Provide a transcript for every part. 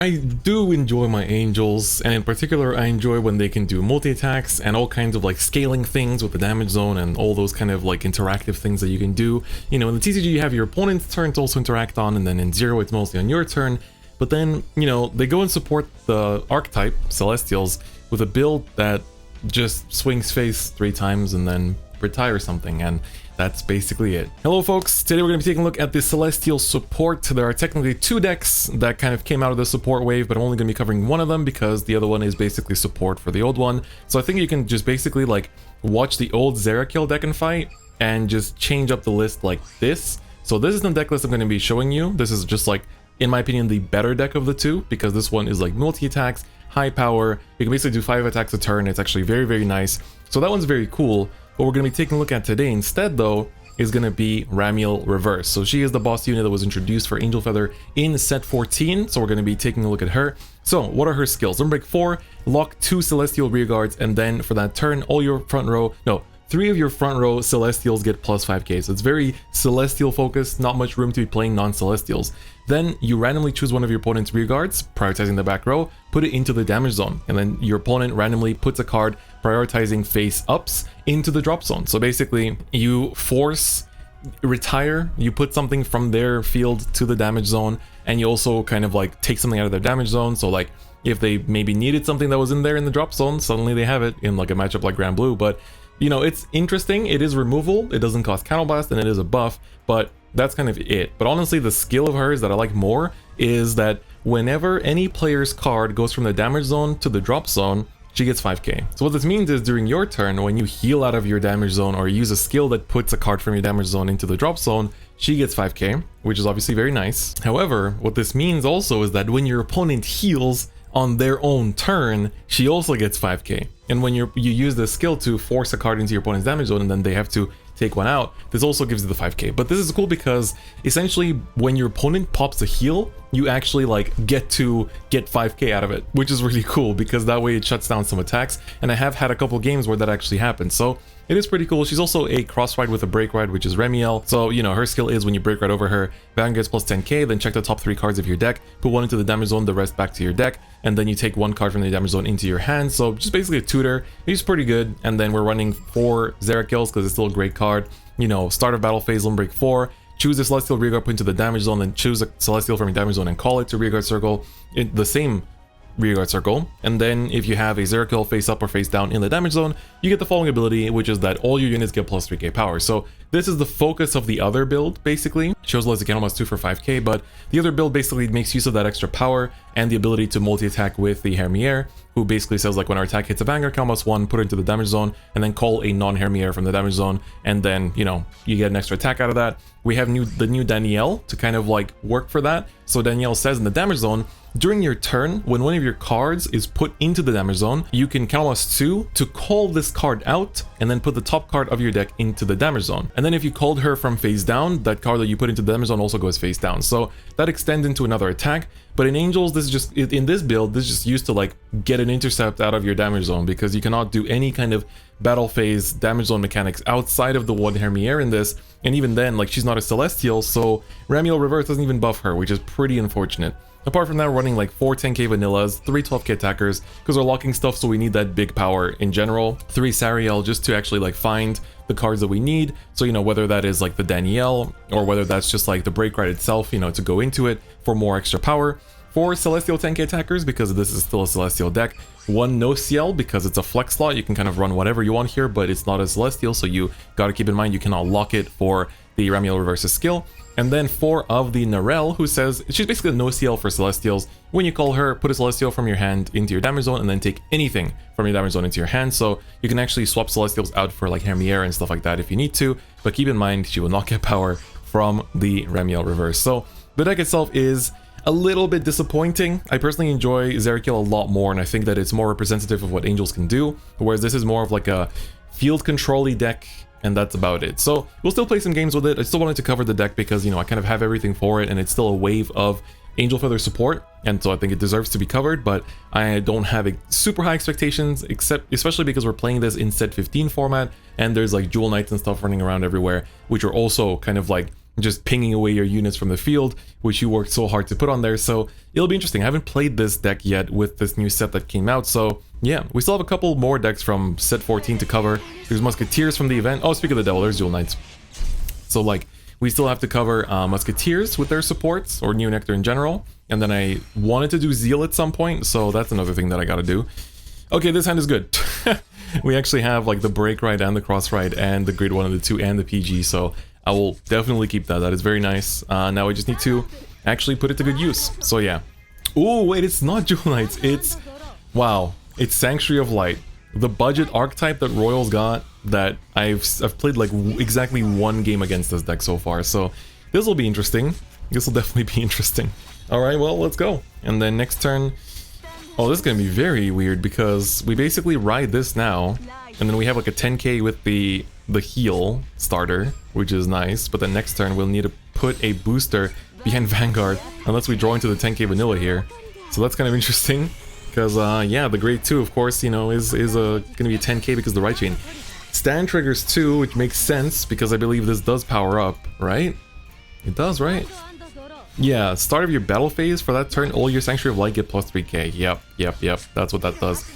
I do enjoy my angels, and in particular I enjoy when they can do multi-attacks and all kinds of like scaling things with the damage zone and all those kind of like interactive things that you can do. You know, in the TCG you have your opponent's turn to also interact on, and then in Zero it's mostly on your turn. But then, you know, they go and support the archetype, Celestials, with a build that just swings face 3 times and then retires something, and that's basically it. Hello folks, today we're going to be taking a look at the Celestial support. There are technically 2 decks that kind of came out of the support wave, but I'm only going to be covering one of them because the other one is basically support for the old one. So I think you can just basically like watch the old Zerakiel deck and fight and just change up the list like this. So this is the deck list I'm going to be showing you. This is just like, in my opinion, the better deck of the 2 because this one is like multi-attacks, high power. You can basically do 5 attacks a turn. It's actually very, very nice. So that one's very cool. What we're going to be taking a look at today instead though is going to be Ramiel Reverse. So she is the boss unit that was introduced for Angel Feather in set 14. So we're going to be taking a look at her. So what are her skills? On break 4, lock 2 Celestial Rearguards, and then for that turn, all your front row, no, 3 of your front row Celestials get plus 5k. So it's very Celestial focused, not much room to be playing non-Celestials. Then you randomly choose one of your opponent's rearguards, prioritizing the back row, put it into the damage zone, and then your opponent randomly puts a card prioritizing face ups into the drop zone. So basically you retire, you put something from their field to the damage zone, and you also kind of like take something out of their damage zone. So like if they maybe needed something that was in there in the drop zone, suddenly they have it in like a matchup like Grand Blue. But you know, it's interesting. It is removal, it doesn't cost counterblast, and it is a buff, but that's kind of it. But honestly, the skill of hers that I like more is that whenever any player's card goes from the damage zone to the drop zone, she gets 5k. So what this means is during your turn, when you heal out of your damage zone or use a skill that puts a card from your damage zone into the drop zone, she gets 5k, which is obviously very nice. However, what this means also is that when your opponent heals on their own turn, she also gets 5k. And when you use the skill to force a card into your opponent's damage zone and then they have to take one out, this also gives you the 5k. But this is cool because essentially when your opponent pops a heal, you actually like get 5k out of it, which is really cool because that way it shuts down some attacks. And I have had a couple games where that actually happened, so it is pretty cool. She's also a cross ride with a break ride, which is Ramiel. So, you know, her skill is when you break right over her, Vanguard gets plus 10k, then check the top 3 cards of your deck, put one into the damage zone, the rest back to your deck, and then you take 1 card from the damage zone into your hand. So just basically a tutor. He's pretty good. And then we're running 4 Zerakiels because it's still a great card. You know, start of battle phase, on break 4, choose a Celestial Rearguard, put into the damage zone, then choose a Celestial from your damage zone and call it to Rearguard Circle in the same Rearguard Circle. And then if you have a Zerakiel face up or face down in the damage zone, you get the following ability, which is that all your units get plus 3k power. So this is the focus of the other build, basically. Shows Leslie Candlemas 2 for 5k, but the other build basically makes use of that extra power and the ability to multi-attack with the Ramiel, who basically says like when our attack hits a Vanguard, Candlemas 1, put it into the damage zone, and then call a non-Ramiel from the damage zone, and then, you know, you get an extra attack out of that. We have the new Danielle to kind of like work for that. So Danielle says in the damage zone, during your turn, when one of your cards is put into the damage zone, you can Candlemas 2 to call this card out and then put the top card of your deck into the damage zone. And then if you called her from face down, that card that you put into the damage zone also goes face down. So that extends into another attack. But in Angels, this is just, in this build, this is just used to like get an intercept out of your damage zone because you cannot do any kind of battle phase damage zone mechanics outside of the one Ramiel in this. And even then, like, she's not a Celestial, so Ramiel Reverse doesn't even buff her, which is pretty unfortunate. Apart from that, we're running like 4 10k vanillas, 3 12k attackers, because we're locking stuff, so we need that big power in general. 3 Sariel just to actually like find the cards that we need. So, you know, whether that is like the Danielle or whether that's just like the break ride itself, you know, to go into it for more extra power. 4 Celestial 10k attackers because this is still a Celestial deck. 1 no CL because it's a flex slot. You can kind of run whatever you want here, but it's not a Celestial, so you gotta keep in mind you cannot lock it for the Ramiel Reverse's skill. And then 4 of the Narelle, who says she's basically a no CL for Celestials. When you call her, put a Celestial from your hand into your damage zone and then take anything from your damage zone into your hand. So you can actually swap Celestials out for like Ramiel and stuff like that if you need to, but keep in mind she will not get power from the Ramiel Reverse. So the deck itself is a little bit disappointing. I personally enjoy Zerakiel a lot more, and I think that it's more representative of what Angels can do, whereas this is more of like a field control-y deck, and that's about it. So we'll still play some games with it. I still wanted to cover the deck because, you know, I kind of have everything for it, and it's still a wave of Angel Feather support, and so I think it deserves to be covered, but I don't have super high expectations, especially because we're playing this in set 15 format, and there's like Jewel Knights and stuff running around everywhere, which are also kind of like just pinging away your units from the field, which you worked so hard to put on there. So it'll be interesting. I haven't played this deck yet with this new set that came out, so yeah, we still have a couple more decks from set 14 to cover. There's Musketeers from the event. Oh, speak of the devil, there's Dual Knights. So like, we still have to cover Musketeers with their supports, or Neo Nectar in general, and then I wanted to do Zeal at some point, so that's another thing that I gotta do. Okay, this hand is good. We actually have like the Break Ride and the Cross Ride and the Grade 1 and the 2 and the PG, so I will definitely keep that. That is very nice. Now I just need to actually put it to good use. So yeah. Oh, wait, it's not Dual Knights. It's... Wow. It's Sanctuary of Light. The budget archetype that Royals got that I've played like exactly one game against this deck so far. So this will be interesting. This will definitely be interesting. Alright, well, let's go. And then next turn... Oh, this is going to be very weird because we basically ride this now. And then we have like a 10k with the heal starter, which is nice, but then next turn we'll need to put a booster behind Vanguard unless we draw into the 10k vanilla here. So that's kind of interesting because yeah, the grade 2 of course, you know, is gonna be a 10k because the right chain stand triggers 2, which makes sense because I believe this does power up, right? It does, right? Yeah, start of your battle phase for that turn, all your Sanctuary of Light get plus 3k. Yep, that's what that does.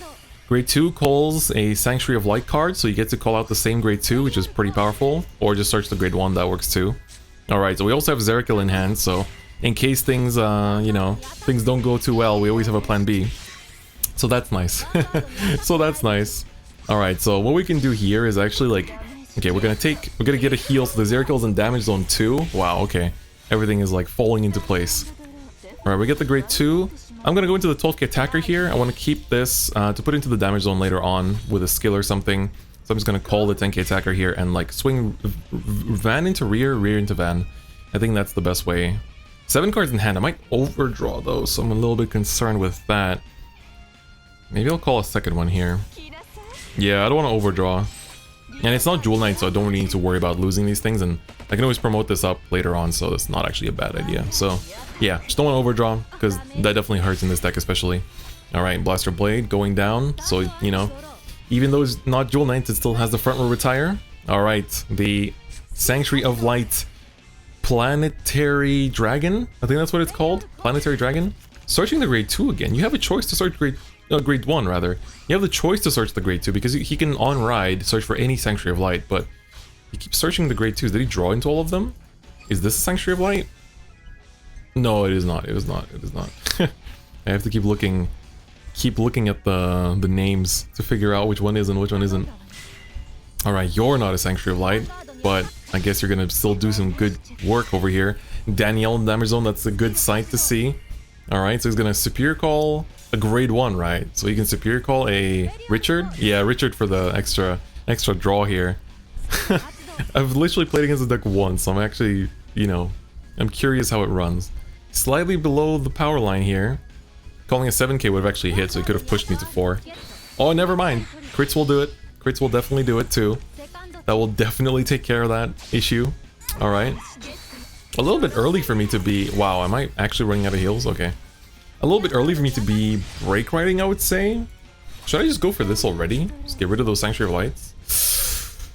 Grade 2 calls a Sanctuary of Light card, so you get to call out the same Grade 2, which is pretty powerful, or just search the Grade 1, that works too. Alright, so we also have Zerikil in hand, so in case things, you know, things don't go too well, we always have a plan B. So that's nice. So that's nice. Alright, so what we can do here is actually like, okay, we're gonna get a heal, so the Zerikil's in damage zone 2. Wow, okay. Everything is like falling into place. Alright, we get the Grade 2. I'm gonna go into the 12k attacker here. I want to keep this to put into the damage zone later on with a skill or something. So I'm just gonna call the 10k attacker here and like swing Van into rear, rear into Van. I think that's the best way. 7 cards in hand. I might overdraw though, so I'm a little bit concerned with that. Maybe I'll call a second one here. Yeah, I don't want to overdraw. And it's not Dual Knight, so I don't really need to worry about losing these things, and I can always promote this up later on, so it's not actually a bad idea. So, yeah, just don't want to overdraw, because that definitely hurts in this deck especially. Alright, Blaster Blade going down, so, you know, even though it's not Dual Knight, it still has the front row retire. Alright, the Sanctuary of Light Planetary Dragon, I think that's what it's called, Planetary Dragon. Searching the Grade 2 again. You have a choice to search Grade 1 rather. You have the choice to search the Grade 2 because he can on ride search for any Sanctuary of Light, but he keeps searching the Grade 2s. Did he draw into all of them? Is this a Sanctuary of Light? No, it is not. It is not. It is not. I have to keep looking at the names to figure out which one is and which one isn't. Alright, you're not a Sanctuary of Light, but I guess you're gonna still do some good work over here. Danielle in damage zone, that's a good sight to see. Alright, so he's gonna Superior Call a Grade 1, right? So you can Superior Call a Richard? Yeah, Richard for the extra draw here. I've literally played against the deck once, so I'm actually, you know, I'm curious how it runs. Slightly below the power line here. Calling a 7k would have actually hit, so it could have pushed me to 4. Oh, never mind. Crits will do it. Crits will definitely do it too. That will definitely take care of that issue. Alright. A little bit early for me to be... Wow, am I actually running out of heals? Okay. A little bit early for me to be break riding, I would say. Should I just go for this already? Just get rid of those Sanctuary of Lights?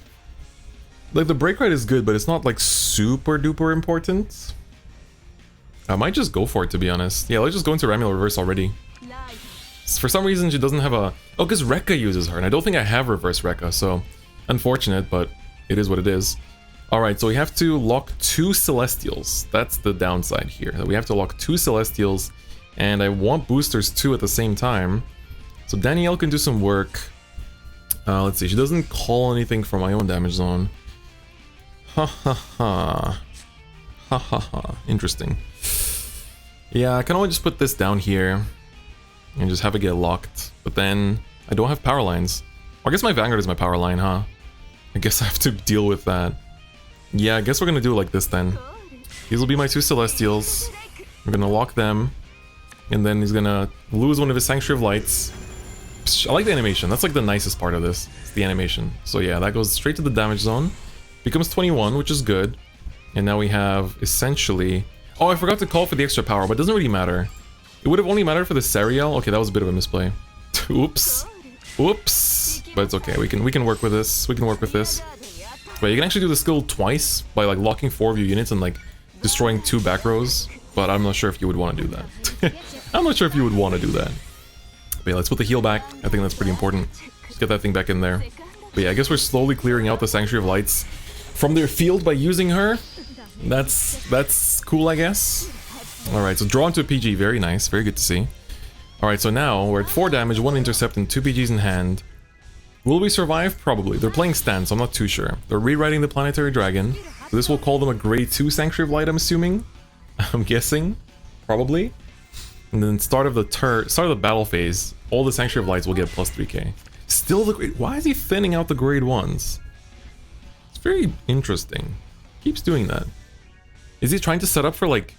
Like, the break ride is good, but it's not, like, super duper important. I might just go for it, to be honest. Yeah, let's just go into Ramiel Reverse already. For some reason, she doesn't have a... Oh, because Rekka uses her, and I don't think I have Reverse Rekka, so... Unfortunate, but it is what it is. Alright, so we have to lock 2 Celestials. That's the downside here. We have to lock 2 Celestials, and I want boosters too at the same time. So Danielle can do some work. Let's see, she doesn't call anything from my own damage zone. Ha ha ha. Ha ha ha. Interesting. Yeah, I can only just put this down here and just have it get locked. But then I don't have power lines. I guess my Vanguard is my power line, huh? I guess I have to deal with that. Yeah, I guess we're gonna do it like this then. These will be my 2 Celestials. We're gonna lock them. And then he's gonna lose one of his Sanctuary of Lights. I like the animation. That's like the nicest part of this. It's the animation. So yeah, that goes straight to the damage zone. Becomes 21, which is good. And now we have essentially... Oh, I forgot to call for the extra power, but it doesn't really matter. It would have only mattered for the Serial. Okay, that was a bit of a misplay. Oops. Oops. But it's okay. We can work with this. We can work with this. Wait, you can actually do the skill twice by like locking 4 of your units and like destroying 2 back rows, but I'm not sure if you would want to do that. I'm not sure if you would want to do that. But yeah, let's put the heal back. I think that's pretty important. Let's get that thing back in there. But yeah, I guess we're slowly clearing out the Sanctuary of Lights from their field by using her. That's cool, I guess. Alright, so draw into a PG. Very nice. Very good to see. Alright, so now we're at 4 damage, 1 intercept, and 2 PGs in hand. Will we survive? Probably. They're playing stand, so I'm not too sure. They're rewriting the Planetary Dragon. So this will call them a grade 2 Sanctuary of Light, I'm assuming. I'm guessing. Probably. And then start of the battle phase, all the Sanctuary of Lights will get plus 3k. Still the grade... Why is he thinning out the grade 1s? It's very interesting. Keeps doing that. Is he trying to set up for, like,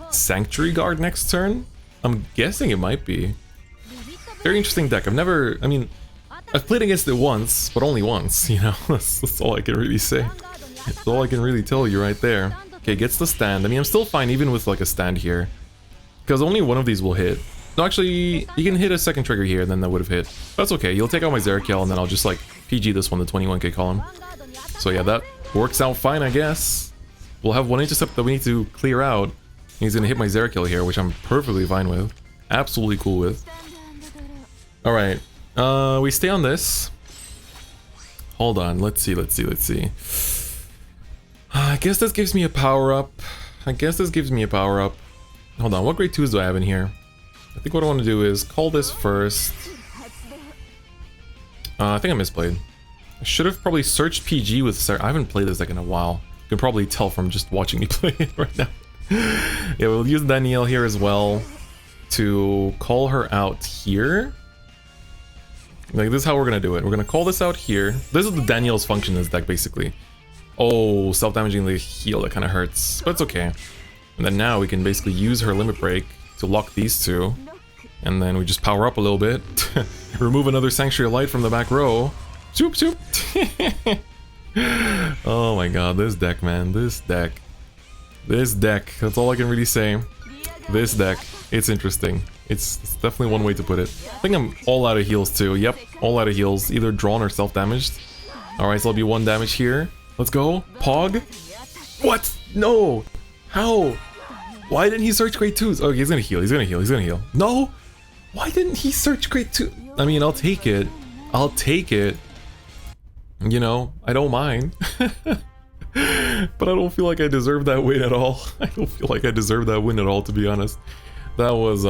Sanctuary Guard next turn? I'm guessing it might be. Very interesting deck. I've played against it once, but only once, you know? That's all I can really say. That's all I can really tell you right there. Okay, gets the stand. I mean, I'm still fine even with, like, a stand here. Because only one of these will hit. No, actually, you can hit a second trigger here, and then that would have hit. That's okay. You'll take out my Zerakiel, and then I'll just, like, PG this one, the 21k column. So yeah, that works out fine, I guess. We'll have 1 intercept that we need to clear out. He's gonna hit my Zerakiel here, which I'm perfectly fine with. Absolutely cool with. Alright. We stay on this. Hold on, let's see. I guess this gives me a power-up. Hold on, what grade 2s do I have in here? I think what I want to do is call this first. I think I misplayed. I should have probably searched PG with Sarah. I haven't played this deck in a while. You can probably tell from just watching me play it right now. Yeah, we'll use Danielle here as well to call her out here. Like, this is how we're gonna do it. We're gonna call this out here. This is the Danielle's function in this deck, basically. Oh, self-damaging the heal, that kind of hurts, but it's okay. And then now we can basically use her Limit Break to lock these two. And then we just power up a little bit. Remove another Sanctuary of Light from the back row. Zoop, zoop. Oh my god, this deck, man. This deck. That's all I can really say. This deck. It's interesting. It's definitely one way to put it. I think I'm all out of heals too. Yep, all out of heals. Either drawn or self-damaged. Alright, so it'll be 1 damage here. Let's go. Pog. What? No! How? Why didn't he search grade 2s? Okay, he's gonna heal. No! Why didn't he search grade 2? I mean, I'll take it. You know, I don't mind. But I don't feel like I deserve that win at all. I don't feel like I deserve that win at all, to be honest. That was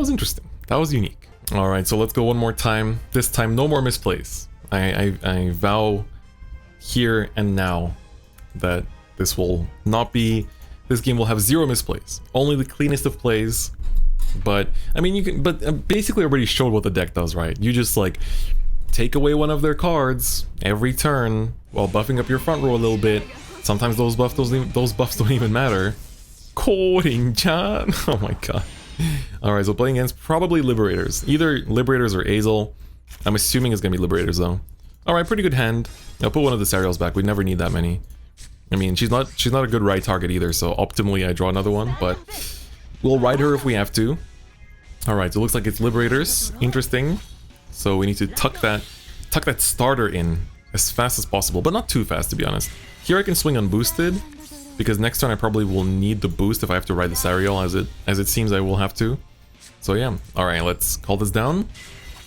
interesting. That was unique. Alright, so let's go one more time. This time, no more misplays. I vow here and now that this will not be... This game will have 0 misplays. Only the cleanest of plays. But, I mean, you can... But basically already showed what the deck does, right? You just, like, take away one of their cards every turn while buffing up your front row a little bit. Sometimes those buffs don't even matter. Coding, John. Oh my god. Alright, so playing against probably Liberators. Either Liberators or Azel. I'm assuming it's gonna be Liberators though. Alright, pretty good hand. I'll put one of the Sariels back. We never need that many. I mean, she's not a good ride target either, so optimally I draw another one, but we'll ride her if we have to. Alright, so it looks like it's Liberators. Interesting. So we need to tuck that starter in as fast as possible, but not too fast, to be honest. Here I can swing unboosted, because next turn I probably will need the boost if I have to ride the Sariel, as it seems I will have to. So yeah, alright, let's call this down.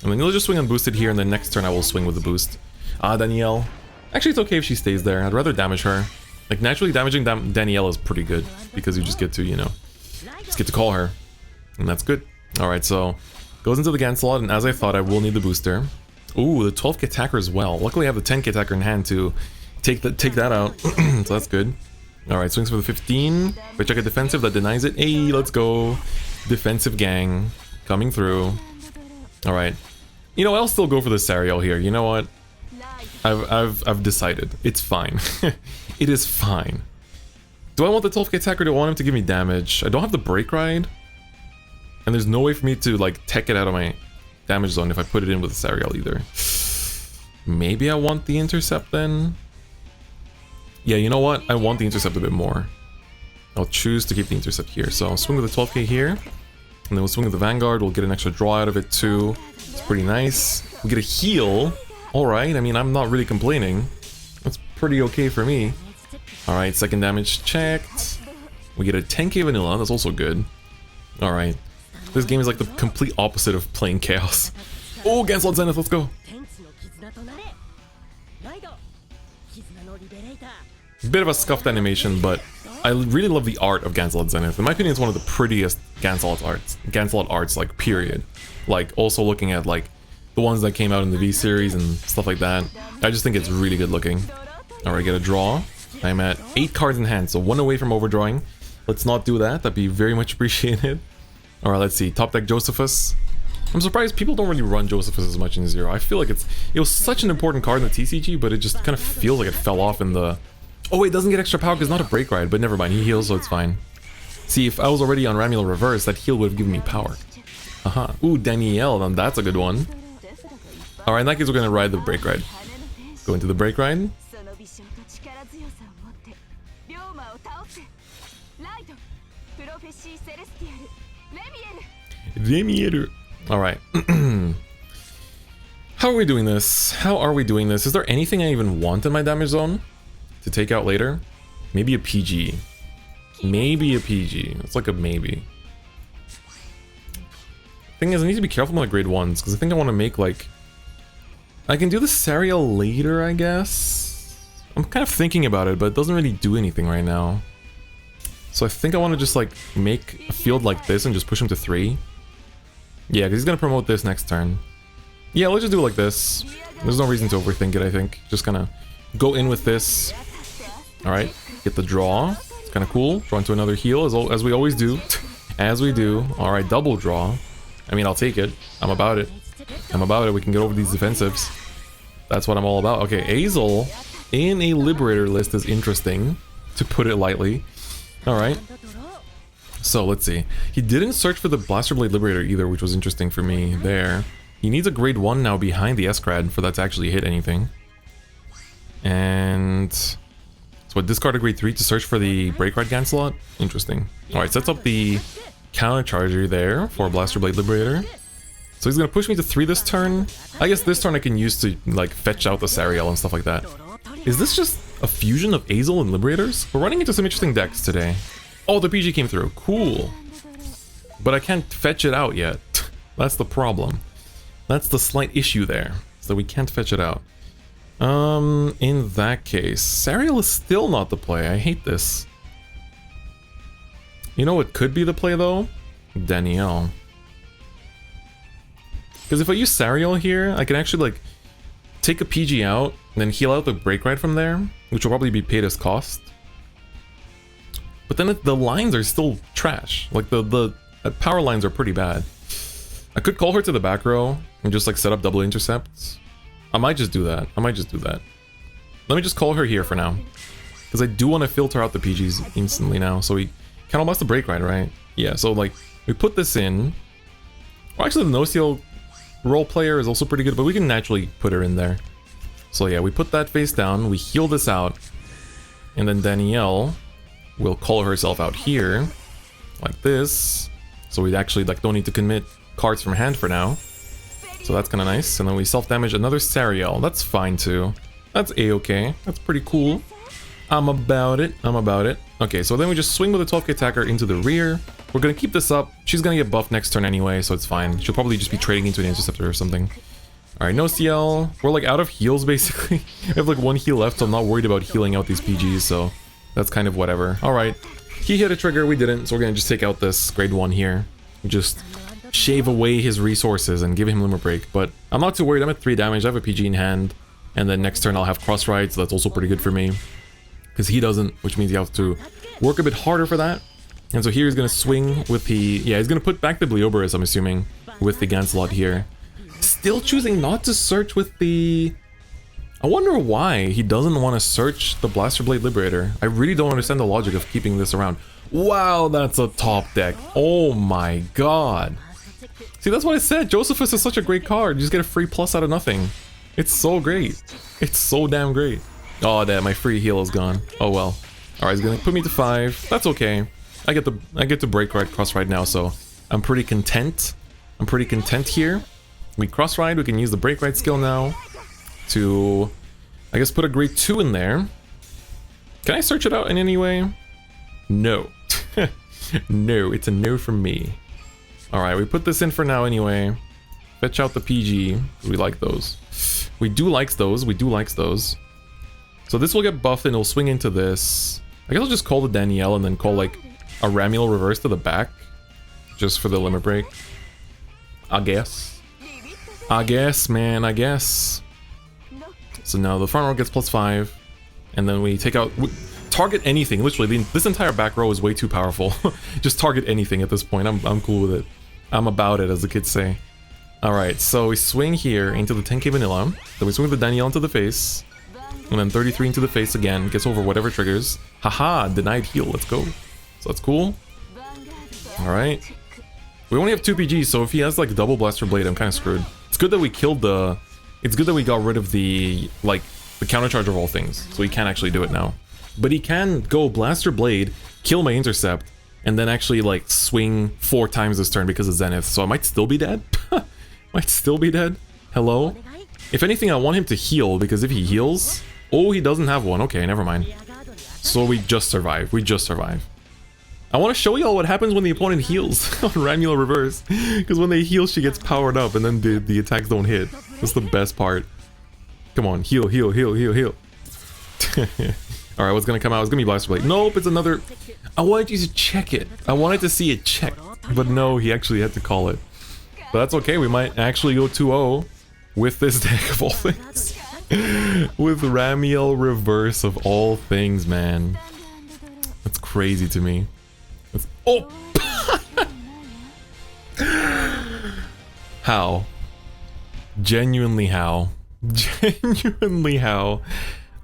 And then you'll just swing unboosted here, and then next turn I will swing with the boost. Danielle. Actually, it's okay if she stays there. I'd rather damage her. Like, naturally damaging Danielle is pretty good, because you just get to, you know, just get to call her. And that's good. Alright, so goes into the Gan slot, and as I thought, I will need the booster. Ooh, the 12k attacker as well. Luckily I have the 10k attacker in hand to take that out. So that's good. Alright, swings for the 15. We check a defensive that denies it. Hey, let's go. Defensive gang. Coming through. Alright. You know, I'll still go for the Sariel here. You know what? I've decided. It's fine. It is fine. Do I want the 12k attacker? Do I want him to give me damage? I don't have the break ride. And there's no way for me to, like, tech it out of my damage zone if I put it in with the Sariel either. Maybe I want the intercept then? Yeah, you know what? I want the intercept a bit more. I'll choose to keep the intercept here. So I'll swing with the 12k here. And then we'll swing with the Vanguard. We'll get an extra draw out of it too. It's pretty nice. We'll get a heal. Alright, I mean, I'm not really complaining. pretty okay for me. Alright, second damage checked. We get a 10k vanilla, that's also good. Alright. This game is like the complete opposite of playing Chaos. Oh, Ganslot Zenith, let's go! Bit of a scuffed animation, but I really love the art of Ganslot Zenith. In my opinion, it's one of the prettiest Ganslot arts, like, period. Like, also looking at, like, the ones that came out in the V series and stuff like that. I just think it's really good looking. Alright, get a draw. I'm at 8 cards in hand, so 1 away from overdrawing. Let's not do that, that'd be very much appreciated. Alright, let's see. Top deck Josephus. I'm surprised people don't really run Josephus as much in Zero. I feel like it was such an important card in the TCG, but it just kind of feels like it fell off in the... Oh wait, it doesn't get extra power because it's not a break ride, but never mind, he heals, so it's fine. See, if I was already on Ramiel Reverse, that heal would have given me power. Aha. Ooh, Danielle, then that's a good one. Alright, in that case, we're gonna ride the break ride. Go into the break ride. Ramiel. Alright. How are we doing this? How are we doing this? Is there anything I even want in my damage zone to take out later? Maybe a PG. Maybe a PG. It's like a maybe. Thing is, I need to be careful with my grade 1s, because I think I want to make, like... I can do the Sariel later, I guess? I'm kind of thinking about it, but it doesn't really do anything right now. So I think I want to just, like, make a field like this and just push him to 3. Yeah, because he's going to promote this next turn. Yeah, let's just do it like this. There's no reason to overthink it, I think. Just gonna go in with this. Alright, get the draw. It's kind of cool. Draw into another heal, as we always do. As we do. Alright, double draw. I mean, I'll take it. I'm about it. I'm about it. We can get over these defensives. That's what I'm all about. Okay, Azel in a Liberator list is interesting, to put it lightly. Alright. So, let's see. He didn't search for the Blaster Blade Liberator either, which was interesting for me there. He needs a grade 1 now behind the S-Grad for that to actually hit anything. And... So, discard a grade 3 to search for the Break Ride Ganslot? Interesting. Alright, sets up the counter charger there for Blaster Blade Liberator. So he's gonna push me to 3 this turn. I guess this turn I can use to, like, fetch out the Sariel and stuff like that. Is this just a fusion of Azel and Liberators? We're running into some interesting decks today. Oh, the PG came through. Cool. But I can't fetch it out yet. That's the problem. That's the slight issue there. So we can't fetch it out. In that case, Sariel is still not the play. I hate this. You know what could be the play, though? Danielle. Because if I use Sariel here, I can actually, like, take a PG out, and then heal out the Break Ride from there, which will probably be paid as cost. But then the lines are still trash. Like, the power lines are pretty bad. I could call her to the back row and just, like, set up double intercepts. I might just do that. I might just do that. Let me just call her here for now. Because I do want to filter out the PGs instantly now. So we can almost the Break Ride, right? Yeah, so, like, we put this in. Well, actually, the no-seal role player is also pretty good, but we can naturally put her in there. So, yeah, we put that face down. We heal this out. And then Danielle will call herself out here. Like this. So we actually, like, don't need to commit cards from hand for now. So that's kind of nice. And then we self-damage another Sariel. That's fine too. That's a-okay. That's pretty cool. I'm about it. I'm about it. Okay, so then we just swing with a 12k attacker into the rear. We're going to keep this up. She's going to get buffed next turn anyway, so it's fine. She'll probably just be trading into an interceptor or something. Alright, no CL. We're like out of heals basically. I have like 1 heal left, so I'm not worried about healing out these PGs, so that's kind of whatever. Alright, he hit a trigger, we didn't, so we're going to just take out this grade 1 here. Just shave away his resources and give him Limit Break, but I'm not too worried. I'm at 3 damage, I have a PG in hand, and then next turn I'll have Cross Ride, so that's also pretty good for me. Because he doesn't, which means you have to work a bit harder for that. And so here he's going to swing with the... Yeah, he's going to put back the Bleoberus, I'm assuming, with the Ganslot here. Still choosing not to search with the... I wonder why he doesn't want to search the Blaster Blade Liberator. I really don't understand the logic of keeping this around. Wow, that's a top deck. Oh my god. See, that's what I said. Josephus is such a great card. You just get a free plus out of nothing. It's so great. It's so damn great. Oh, damn, my free heal is gone. Oh well. Alright, he's gonna put me to 5. That's okay. I get to break ride, cross ride now, so I'm pretty content. I'm pretty content here. We cross ride, we can use the break ride skill now to, I guess put a grade 2 in there. Can I search it out in any way? No. No, it's a no from me. Alright, we put this in for now anyway. Fetch out the PG. We like those. We do likes those. We do likes those. So this will get buffed and it'll swing into this. I guess I'll just call the Danielle and then call like a Ramiel Reverse to the back. Just for the limit break. I guess. I guess, man, I guess. So now the front row gets +5. And then we take out... target anything, literally. This entire back row is way too powerful. Just target anything at this point. I'm cool with it. I'm about it, as the kids say. Alright, so we swing here into the 10k vanilla. Then we swing the Danielle into the face. And then 33 into the face again. Gets over whatever triggers. Haha, denied heal. Let's go. So that's cool. Alright. We only have 2 PGs, so if he has like double blaster blade, I'm kind of screwed. It's good that we killed the... It's good that we got rid of the, like, the counter charge of all things. So he can't actually do it now. But he can go blaster blade, kill my intercept, and then actually like swing 4 times this turn because of Zenith. So I might still be dead. Might still be dead. Hello? If anything, I want him to heal, because if he heals... Oh, he doesn't have one. Okay, never mind. So we just survive. We just survive. I want to show y'all what happens when the opponent heals on Ramiel Reverse. Because when they heal, she gets powered up and then the attacks don't hit. That's the best part. Come on, heal, heal, heal, heal, heal. Alright, what's gonna come out? It's gonna be Blaster Blade. Nope, it's another... I wanted you to check it. I wanted to see it check. But no, he actually had to call it. But that's okay, we might actually go 2-0 with this deck of all things. With Ramiel Reverse of all things, man. That's crazy to me. That's... Oh! How? Genuinely how? Genuinely how?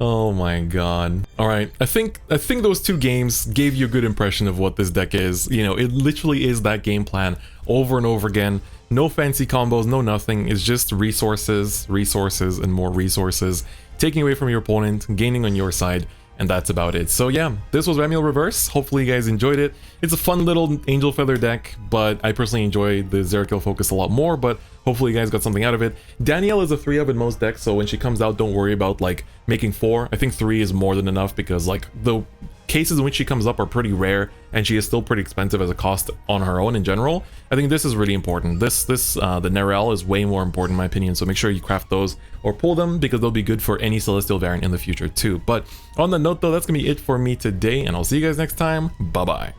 Oh my god. Alright, I think those 2 games gave you a good impression of what this deck is. You know, it literally is that game plan over and over again. No fancy combos, no nothing. It's just resources, resources, and more resources. Taking away from your opponent, gaining on your side, and that's about it. So yeah, this was Ramiel Reverse. Hopefully you guys enjoyed it. It's a fun little Angel Feather deck, but I personally enjoy the Zerakill focus a lot more, but hopefully you guys got something out of it. Danielle is a 3-of in most decks, so when she comes out, don't worry about like making 4. I think 3 is more than enough, because like the cases in which she comes up are pretty rare, and she is still pretty expensive as a cost on her own in general. I think this is really important. The Narelle is way more important in my opinion, so make sure you craft those or pull them, because they'll be good for any Celestial variant in the future too. But on that note though, that's gonna be it for me today, and I'll see you guys next time. Bye bye.